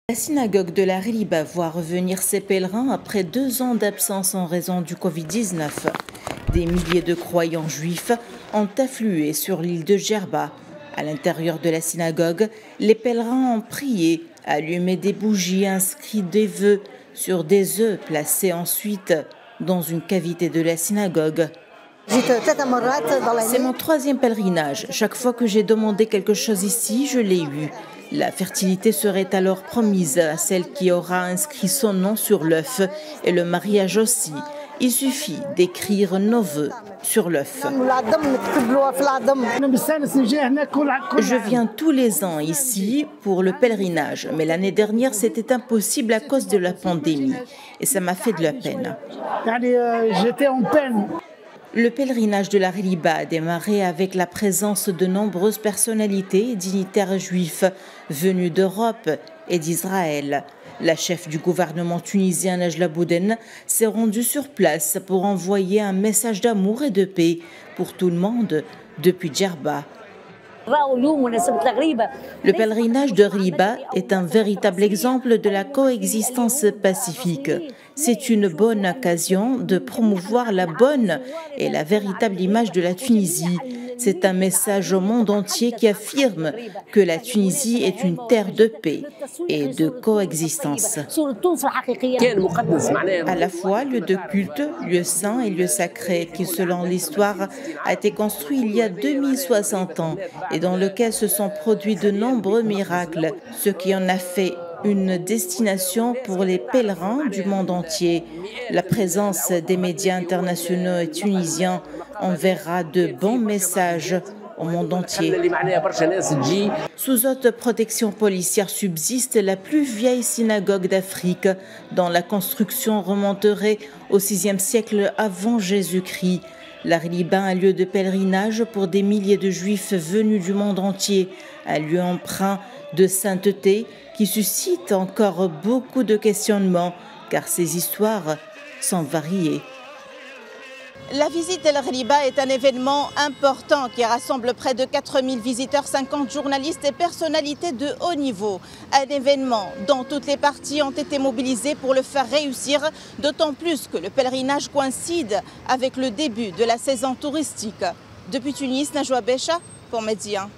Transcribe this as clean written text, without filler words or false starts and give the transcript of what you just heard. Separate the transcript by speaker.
Speaker 1: La synagogue de la Ghaliba voit revenir ses pèlerins après 2 ans d'absence en raison du Covid-19. Des milliers de croyants juifs ont afflué sur l'île de Djerba. À l'intérieur de la synagogue, les pèlerins ont prié, allumé des bougies, inscrit des vœux sur des œufs placés ensuite dans une cavité de la synagogue. C'est mon 3e pèlerinage. Chaque fois que j'ai demandé quelque chose ici, je l'ai eu. La fertilité serait alors promise à celle qui aura inscrit son nom sur l'œuf et le mariage aussi. Il suffit d'écrire nos vœux sur l'œuf. Je viens tous les ans ici pour le pèlerinage, mais l'année dernière c'était impossible à cause de la pandémie et ça m'a fait de la peine.
Speaker 2: J'étais en peine.
Speaker 1: Le pèlerinage de la Ghaliba a démarré avec la présence de nombreuses personnalités et dignitaires juifs venus d'Europe et d'Israël. La chef du gouvernement tunisien Najla Bouden s'est rendue sur place pour envoyer un message d'amour et de paix pour tout le monde depuis Djerba. Le pèlerinage de Ghaliba est un véritable exemple de la coexistence pacifique. C'est une bonne occasion de promouvoir la bonne et la véritable image de la Tunisie. C'est un message au monde entier qui affirme que la Tunisie est une terre de paix et de coexistence. À la fois lieu de culte, lieu saint et lieu sacré qui, selon l'histoire, a été construit il y a 2060 ans et dans lequel se sont produits de nombreux miracles, ce qui en a fait une destination pour les pèlerins du monde entier. La présence des médias internationaux et tunisiens enverra de bons messages au monde entier. Sous haute protection policière subsiste la plus vieille synagogue d'Afrique, dont la construction remonterait au VIe siècle avant Jésus-Christ. La Ghaliba, un lieu de pèlerinage pour des milliers de juifs venus du monde entier, un lieu empreint de sainteté qui suscite encore beaucoup de questionnements car ces histoires sont variées. La visite de la Ghaliba est un événement important qui rassemble près de 4000 visiteurs, 50 journalistes et personnalités de haut niveau. Un événement dont toutes les parties ont été mobilisées pour le faire réussir, d'autant plus que le pèlerinage coïncide avec le début de la saison touristique. Depuis Tunis, Najwa Becha pour Média.